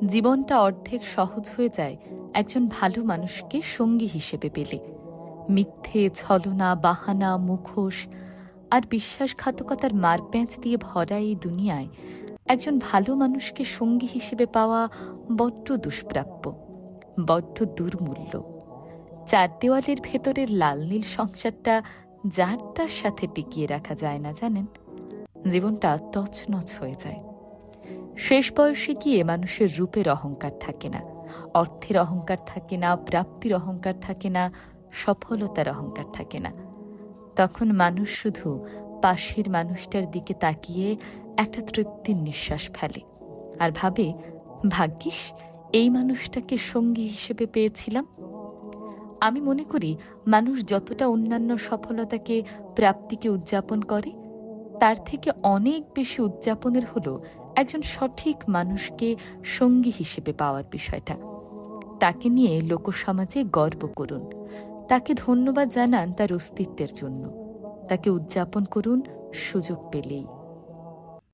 জীবনটা অর্ধেক সহজ হয়ে যায় একজন ভালো মানুষকে সঙ্গী হিসেবে পেলে। মিথ্যে, ছলনা, বাহানা, মুখোশ আর বিশ্বাসঘাতকতার মারপ্যাঁচ দিয়ে ভরা এই দুনিয়ায় একজন ভালো মানুষকে সঙ্গী হিসেবে পাওয়া বড্ড দুষ্প্রাপ্য, বড্ড দুর্মূল্য। চার দেওয়ালের ভেতরের লাল নীল সংসারটা যার তার সাথে টিকিয়ে রাখা যায় না, জানেন। জীবনটা তছনছ হয়ে যায়। শেষ বয়সে গিয়ে মানুষের রূপের অহংকার থাকে না, অর্থের অহংকার থাকে না, প্রাপ্তির অহংকার থাকে না, সফলতার অহংকার থাকে না। তখন মানুষ শুধু পাশের মানুষটার দিকে তাকিয়ে একটা তৃপ্তির নিঃশ্বাস ফেলে আর ভাবে, ভাগ্যিস এই মানুষটাকে সঙ্গী হিসেবে পেয়েছিলাম। আমি মনে করি মানুষ যতটা অন্যান্য সফলতাকে, প্রাপ্তিকে উদযাপন করে, তার থেকে অনেক বেশি উদযাপনের হলো একজন সঠিক মানুষকে সঙ্গী হিসেবে পাওয়ার বিষয়টা। তাকে নিয়ে লোকসমাজে গর্ব করুন, তাকে ধন্যবাদ জানান তার অস্তিত্বের জন্য, তাকে উদযাপন করুন সুযোগ পেলেই।